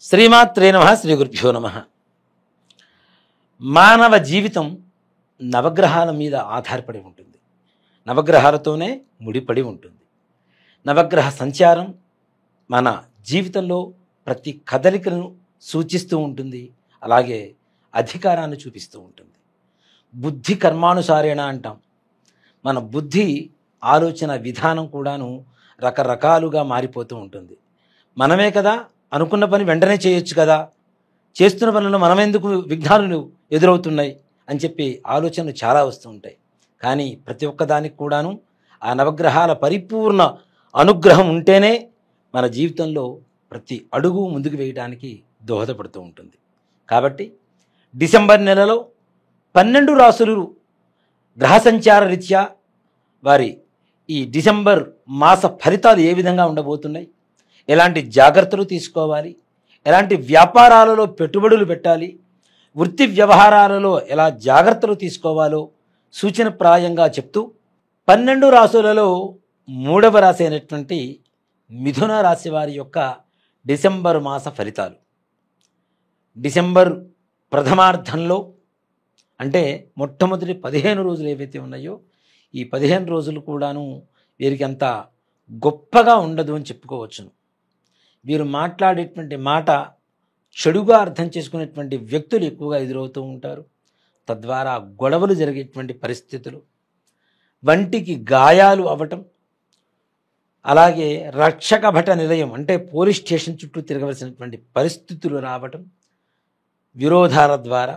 శ్రీమాత్రే నమః. శ్రీ గురుభ్యో నమః. మానవ జీవితం నవగ్రహాల మీద ఆధారపడి ఉంటుంది. నవగ్రహాలతోనే ముడిపడి ఉంటుంది. నవగ్రహ సంచారం మన జీవితంలో ప్రతి కదలికను సూచిస్తూ ఉంటుంది. అలాగే అధికారాన్ని చూపిస్తూ ఉంటుంది. బుద్ధి కర్మానుసారేణ అంటాం. మన బుద్ధి ఆలోచన విధానం కూడాను రకరకాలుగా మారిపోతూ ఉంటుంది. మనమే కదా అనుకున్న పని వెంటనే చేయొచ్చు కదా, చేస్తున్న పనుల్లో మనమెందుకు విఘ్నాలు ఎదురవుతున్నాయి అని చెప్పి ఆలోచనలు చాలా వస్తూ ఉంటాయి. కానీ ప్రతి ఒక్కదానికి కూడాను ఆ నవగ్రహాల పరిపూర్ణ అనుగ్రహం ఉంటేనే మన జీవితంలో ప్రతి అడుగు ముందుకు వేయడానికి దోహదపడుతూ ఉంటుంది. కాబట్టి డిసెంబర్ నెలలో 12 రాసులు గ్రహ సంచార రీత్యా వారి ఈ డిసెంబర్ మాస ఫలితాలు ఏ విధంగా ఉండబోతున్నాయి, ఎలాంటి జాగ్రత్తలు తీసుకోవాలి, ఎలాంటి వ్యాపారాలలో పెట్టుబడులు పెట్టాలి, వృత్తి వ్యవహారాలలో ఎలా జాగ్రత్తలు తీసుకోవాలో సూచనప్రాయంగా చెప్తూ 12 రాసులలో 3వ రాశి అయినటువంటి మిథున రాశి వారి యొక్క డిసెంబర్ మాస ఫలితాలు. డిసెంబర్ ప్రథమార్థంలో అంటే మొట్టమొదటి 15 రోజులు ఏవైతే ఉన్నాయో ఈ 15 రోజులు కూడాను వీరికి అంత గొప్పగా ఉండదు అని చెప్పుకోవచ్చును. వీరు మాట్లాడేటువంటి మాట చెడుగా అర్థం చేసుకునేటువంటి వ్యక్తులు ఎక్కువగా ఎదురవుతూ ఉంటారు. తద్వారా గొడవలు జరిగేటువంటి పరిస్థితులు, వంటికి గాయాలు అవ్వటం, అలాగే రక్షక భట నిలయం అంటే పోలీస్ స్టేషన్ చుట్టూ తిరగవలసినటువంటి పరిస్థితులు రావటం, విరోధాల ద్వారా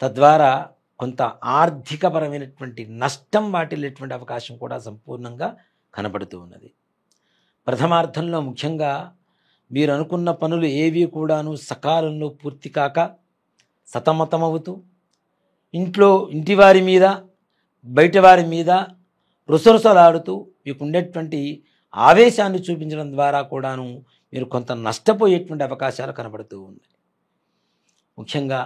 తద్వారా కొంత ఆర్థికపరమైనటువంటి నష్టం వాటిల్లేటువంటి అవకాశం కూడా సంపూర్ణంగా కనబడుతూ ఉన్నది. ప్రథమార్థంలో ముఖ్యంగా మీరు అనుకున్న పనులు ఏవి కూడాను సకాలంలో పూర్తి కాక సతమతమవుతూ ఇంటివారి మీద బయటవారి మీద రుసరుసలాడుతూ మీకు ఉండేటువంటి ఆవేశాన్ని చూపించడం ద్వారా కూడాను మీరు కొంత నష్టపోయేటువంటి అవకాశాలు కనబడుతూ ఉన్నాయి. ముఖ్యంగా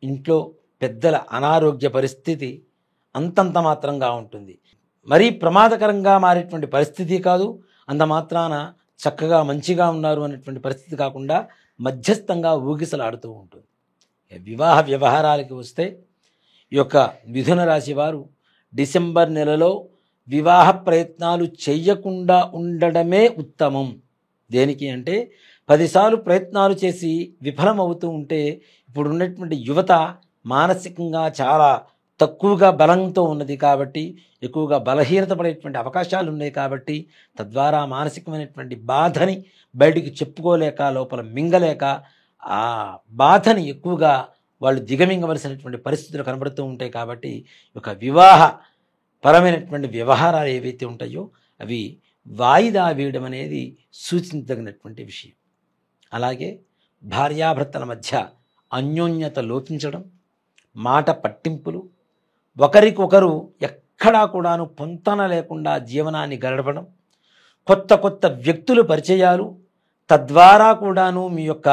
ఇంట్లో పెద్దల అనారోగ్య పరిస్థితి అంతంత మాత్రంగా ఉంటుంది. మరీ ప్రమాదకరంగా మారేటువంటి పరిస్థితి కాదు, అంత మాత్రాన చక్కగా మంచిగా ఉన్నారు అనేటువంటి పరిస్థితి కాకుండా మధ్యస్థంగా ఊగిసలాడుతూ ఉంటుంది. వివాహ వ్యవహారాలకి వస్తే ఈ యొక్క మిథున రాశి వారు డిసెంబర్ నెలలో వివాహ ప్రయత్నాలు చెయ్యకుండా ఉండడమే ఉత్తమం. దేనికి అంటే 10 సార్లు ప్రయత్నాలు చేసి విఫలమవుతూ ఉంటే ఇప్పుడు ఉన్నటువంటి యువత మానసికంగా చాలా తక్కువగా బలంతో ఉన్నది కాబట్టి ఎక్కువగా బలహీనత పడేటువంటి అవకాశాలు ఉన్నాయి. కాబట్టి తద్వారా మానసికమైనటువంటి బాధని బయటికి చెప్పుకోలేక లోపల మింగలేక ఆ బాధని ఎక్కువగా వాళ్ళు దిగమింగవలసినటువంటి పరిస్థితులు కనబడుతూ ఉంటాయి. కాబట్టి ఒక వివాహ పరమైనటువంటి వ్యవహారాలు ఏవైతే ఉంటాయో అవి వాయిదా వేయడం అనేది సూచించదగినటువంటి విషయం. అలాగే భార్యాభర్తల మధ్య అన్యోన్యత లోపించడం, మాట పట్టింపులు, ఒకరికొకరు ఎక్కడా కూడాను పొంతన లేకుండా జీవనాన్ని గడపడం, కొత్త కొత్త వ్యక్తుల పరిచయాలు, తద్వారా కూడాను మీ యొక్క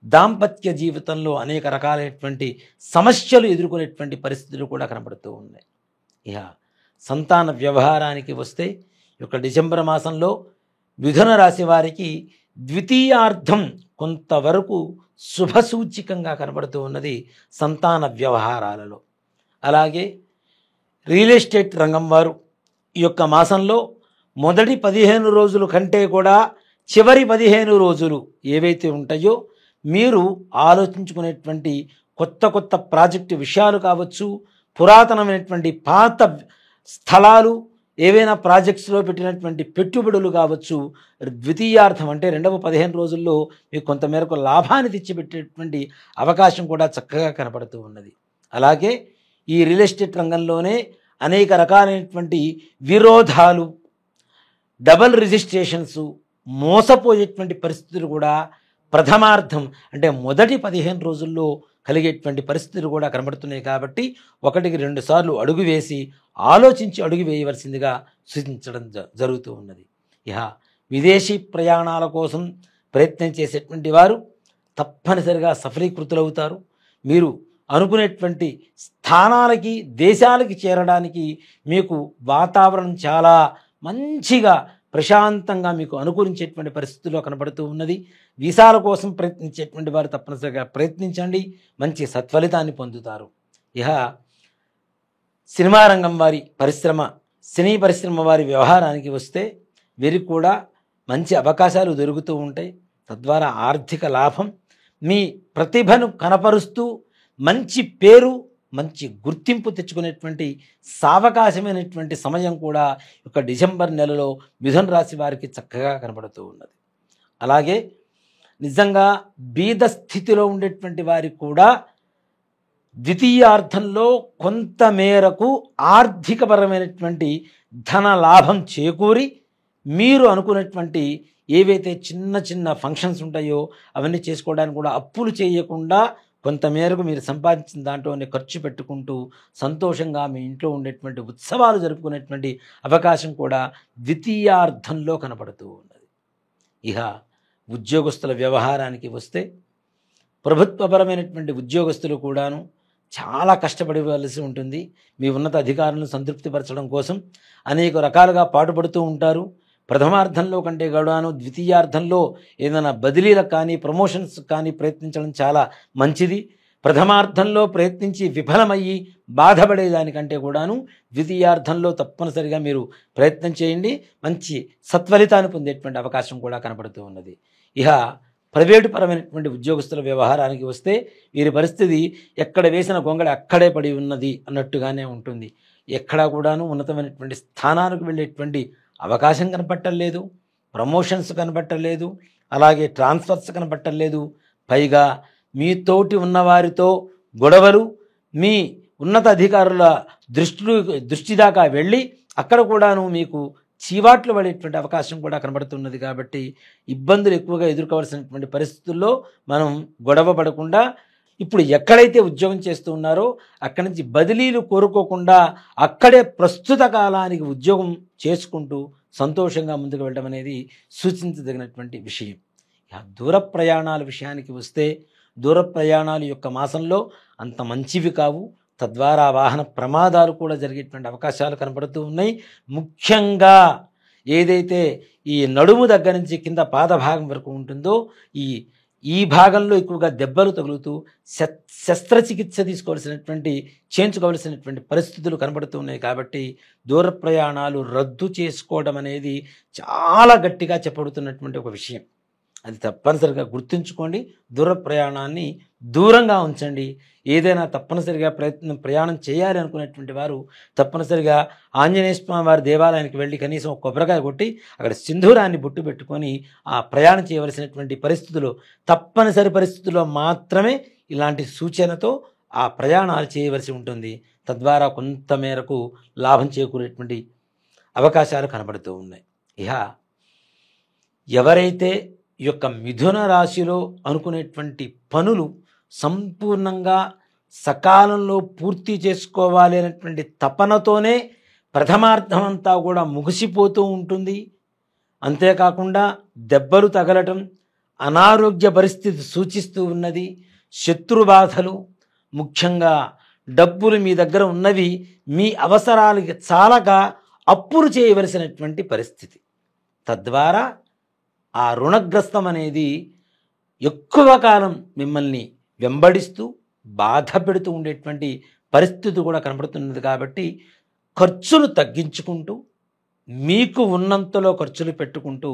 దాంపత్య జీవితంలో అనేక రకాలైనటువంటి సమస్యలు ఎదుర్కొనేటువంటి పరిస్థితులు కూడా కనబడుతూ ఉన్నాయి. ఇక సంతాన వ్యవహారానికి వస్తే ఈ యొక్క డిసెంబర్ మాసంలో మిథున రాశి వారికి ద్వితీయార్థం కొంతవరకు శుభసూచికంగా కనబడుతూ ఉన్నది సంతాన వ్యవహారాలలో. అలాగే రియల్ ఎస్టేట్ రంగం వారు ఈ యొక్క మాసంలో మొదటి 15 రోజుల కంటే కూడా చివరి 15 రోజులు ఏవైతే ఉంటాయో మీరు ఆలోచించుకునేటువంటి కొత్త కొత్త ప్రాజెక్టు విషయాలు కావచ్చు, పురాతనమైనటువంటి పాత స్థలాలు ఏవైనా ప్రాజెక్ట్స్లో పెట్టినటువంటి పెట్టుబడులు కావచ్చు, ద్వితీయార్థం అంటే రెండవ 15 రోజుల్లో మీకు కొంతమేరకు లాభాన్ని తెచ్చిపెట్టేటువంటి అవకాశం కూడా చక్కగా కనపడుతూ ఉన్నది. అలాగే ఈ రియల్ ఎస్టేట్ రంగంలోనే అనేక రకాలైనటువంటి విరోధాలు, డబల్ రిజిస్ట్రేషన్స్, మోసపోయేటువంటి పరిస్థితులు కూడా ప్రథమార్థం అంటే మొదటి 15 రోజుల్లో కలిగేటువంటి పరిస్థితులు కూడా కనబడుతున్నాయి. కాబట్టి 1-2 సార్లు అడుగు వేసి ఆలోచించి అడుగు వేయవలసిందిగా సూచించడం జరుగుతూ ఉన్నది. ఇక విదేశీ ప్రయాణాల కోసం ప్రయత్నం చేసేటువంటి వారు తప్పనిసరిగా సఫలీకృతులవుతారు. మీరు అనుకునేటువంటి స్థానాలకి, దేశాలకి చేరడానికి మీకు వాతావరణం చాలా మంచిగా ప్రశాంతంగా మీకు అనుకూలించేటువంటి పరిస్థితుల్లో కనబడుతూ ఉన్నది. వీసాల కోసం ప్రయత్నించేటువంటి వారు తప్పనిసరిగా ప్రయత్నించండి, మంచి సత్ఫలితాన్ని పొందుతారు. ఇహ సినిమా రంగం వారి పరిశ్రమ, సినీ పరిశ్రమ వారి వ్యవహారానికి వస్తే వీరికి కూడా మంచి అవకాశాలు దొరుకుతూ ఉంటాయి. తద్వారా ఆర్థిక లాభం, మీ ప్రతిభను కనపరుస్తూ మంచి పేరు, మంచి గుర్తింపు తెచ్చుకునేటువంటి సావకాశమైనటువంటి సమయం కూడా ఒక డిసెంబర్ నెలలో మిథున రాశి వారికి చక్కగా కనబడుతూ ఉన్నది. అలాగే నిజంగా బీద స్థితిలో ఉండేటువంటి వారికి కూడా ద్వితీయార్థంలో కొంత మేరకు ఆర్థికపరమైనటువంటి ధన లాభం చేకూరి మీరు అనుకున్నటువంటి ఏవైతే చిన్న చిన్న ఫంక్షన్స్ ఉంటాయో అవన్నీ చేసుకోవడానికి కూడా అప్పులు చేయకుండా కొంతమేరకు మీరు సంపాదించిన దాంట్లోనే ఖర్చు పెట్టుకుంటూ సంతోషంగా మీ ఇంట్లో ఉండేటువంటి ఉత్సవాలు జరుపుకునేటువంటి అవకాశం కూడా ద్వితీయార్థంలో కనబడుతూ ఉన్నది. ఇహ ఉద్యోగస్తుల వ్యవహారానికి వస్తే ప్రభుత్వపరమైనటువంటి ఉద్యోగస్తులు కూడాను చాలా కష్టపడవలసి ఉంటుంది. మీ ఉన్నత అధికారులను సంతృప్తిపరచడం కోసం అనేక రకాలుగా పాటుపడుతూ ఉంటారు. ప్రథమార్థంలో కంటే కూడాను ద్వితీయార్థంలో ఏదైనా బదిలీలకు కానీ ప్రమోషన్స్ కానీ ప్రయత్నించడం చాలా మంచిది. ప్రథమార్థంలో ప్రయత్నించి విఫలమయ్యి బాధపడేదానికంటే కూడాను ద్వితీయార్థంలో తప్పనిసరిగా మీరు ప్రయత్నం చేయండి, మంచి సత్ఫలితాన్ని పొందేటువంటి అవకాశం కూడా కనబడుతూ ఉన్నది. ఇహ ప్రైవేటు పరమైనటువంటి ఉద్యోగస్తుల వ్యవహారానికి వస్తే వీరి పరిస్థితి ఎక్కడ వేసిన గొంగళి అక్కడే పడి ఉన్నది అన్నట్టుగానే ఉంటుంది. ఎక్కడా కూడాను ఉన్నతమైనటువంటి స్థానాలకు వెళ్ళేటువంటి అవకాశం కనపట్టలేదు, ప్రమోషన్స్ కనపట్టలేదు, అలాగే ట్రాన్స్ఫర్స్ కనపట్టలేదు. పైగా మీతోటి ఉన్నవారితో గొడవలు, మీ ఉన్నత అధికారుల దృష్టి దాకా వెళ్ళి అక్కడ కూడాను మీకు చీవాట్లు పడేటువంటి అవకాశం కూడా కనబడుతున్నది. కాబట్టి ఇబ్బందులు ఎక్కువగా ఎదుర్కోవాల్సినటువంటి పరిస్థితుల్లో మనం గొడవ పడకుండా ఇప్పుడు ఎక్కడైతే ఉద్యోగం చేస్తూ ఉన్నారో అక్కడి నుంచి బదిలీలు కోరుకోకుండా అక్కడే ప్రస్తుత కాలానికి ఉద్యోగం చేసుకుంటూ సంతోషంగా ముందుకు వెళ్ళడం అనేది సూచించదగినటువంటి విషయం. దూర ప్రయాణాల విషయానికి వస్తే దూర ప్రయాణాలు యొక్క మాసంలో అంత మంచివి కావు. తద్వారా వాహన ప్రమాదాలు కూడా జరిగేటువంటి అవకాశాలు కనబడుతూ ఉన్నాయి. ముఖ్యంగా ఏదైతే ఈ నడుము దగ్గర నుంచి కింద పాదభాగం వరకు ఉంటుందో ఈ భాగంలో ఎక్కువగా దెబ్బలు తగులుతూ శస్త్రచికిత్స చేయించుకోవాల్సినటువంటి పరిస్థితులు కనబడుతూ ఉన్నాయి. కాబట్టి దూర ప్రయాణాలు రద్దు చేసుకోవడం అనేది చాలా గట్టిగా చెప్పబడుతున్నటువంటి ఒక విషయం. అది తప్పనిసరిగా గుర్తుంచుకోండి. దూర ప్రయాణాన్ని దూరంగా ఉంచండి. ఏదైనా తప్పనిసరిగా ప్రయాణం చేయాలి అనుకునేటువంటి వారు తప్పనిసరిగా ఆంజనేయ స్వామి వారి దేవాలయానికి వెళ్ళి కనీసం ఒక కొబ్బరికాయ కొట్టి అక్కడ సింధూరాన్ని బొట్టు పెట్టుకొని ఆ ప్రయాణం చేయవలసినటువంటి పరిస్థితులు, తప్పనిసరి పరిస్థితుల్లో మాత్రమే ఇలాంటి సూచనతో ఆ ప్రయాణాలు చేయవలసి ఉంటుంది. తద్వారా కొంతమేరకు లాభం చేకూరేటువంటి అవకాశాలు కనబడుతూ ఉన్నాయి. ఇహ ఎవరైతే ఈ యొక్క మిథున రాశిలో అనుకునేటువంటి పనులు సంపూర్ణంగా సకాలంలో పూర్తి చేసుకోవాలి అనేటువంటి తపనతోనే ప్రథమార్థం అంతా కూడా ముగిసిపోతూ ఉంటుంది. అంతేకాకుండా దెబ్బలు తగలటం, అనారోగ్య పరిస్థితి సూచిస్తూ ఉన్నది. శత్రుబాధలు, ముఖ్యంగా డబ్బులు మీ దగ్గర ఉన్నవి మీ అవసరాలకి చాలక అప్పులు చేయవలసినటువంటి పరిస్థితి. తద్వారా ఆ రుణగ్రస్తం అనేది ఎక్కువ కాలం మిమ్మల్ని వెంబడిస్తూ బాధ పెడుతూ ఉండేటువంటి పరిస్థితి కూడా కనబడుతున్నది. కాబట్టి ఖర్చులు తగ్గించుకుంటూ మీకు ఉన్నంతలో ఖర్చులు పెట్టుకుంటూ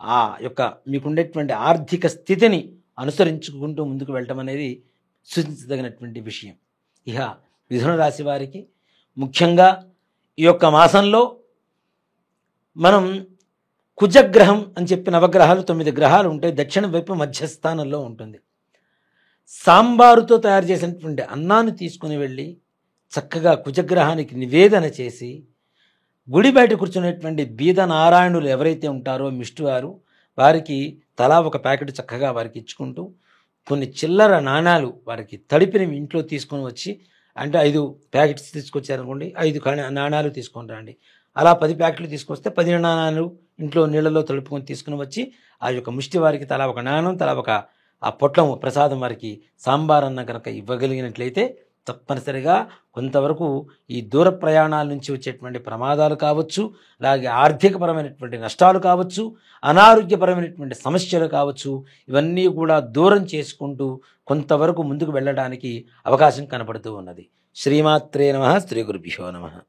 ఆ యొక్క మీకుండేటువంటి ఆర్థిక స్థితిని అనుసరించుకుంటూ ముందుకు వెళ్ళటం అనేది సూచించదగినటువంటి విషయం. ఇహ మిథున రాశి వారికి ముఖ్యంగా ఈ యొక్క మాసంలో మనం కుజగ్రహం అని చెప్పి నవగ్రహాలు 9 గ్రహాలు ఉంటాయి. దక్షిణ వైపు మధ్యస్థానంలో ఉంటుంది. సాంబారుతో తయారు చేసినటువంటి అన్నాన్ని తీసుకుని వెళ్ళి చక్కగా కుజగ్రహానికి నివేదన చేసి గుడి బయట కూర్చునేటువంటి బీద నారాయణులు ఎవరైతే ఉంటారో మిష్టివారు వారికి తలా ఒక ప్యాకెట్ చక్కగా వారికి ఇచ్చుకుంటూ కొన్ని చిల్లర నాణాలు వారికి తడిపినవి ఇంట్లో తీసుకొని వచ్చి, అంటే 5 ప్యాకెట్స్ తీసుకొచ్చారనుకోండి, 5 నాణాలు తీసుకొని రండి. అలా 10 ప్యాకెట్లు తీసుకొస్తే 10 నాణాలు ఇంట్లో నీళ్ళలో తడుపుకొని తీసుకుని వచ్చి ఆ యొక్క ముష్టి వారికి తలా ఒక నాణం, తలా ఒక ఆ పొట్లం ప్రసాదం వారికి సాంబార్ అన్న కనుక ఇవ్వగలిగినట్లయితే తప్పనిసరిగా కొంతవరకు ఈ దూర ప్రయాణాల నుంచి వచ్చేటువంటి ప్రమాదాలు కావచ్చు, అలాగే ఆర్థికపరమైనటువంటి నష్టాలు కావచ్చు, అనారోగ్యపరమైనటువంటి సమస్యలు కావచ్చు, ఇవన్నీ కూడా దూరం చేసుకుంటూ కొంతవరకు ముందుకు వెళ్ళడానికి అవకాశం కనపడుతూ ఉన్నది. శ్రీమాత్రే నమః. శ్రీ గురుభ్యో నమః.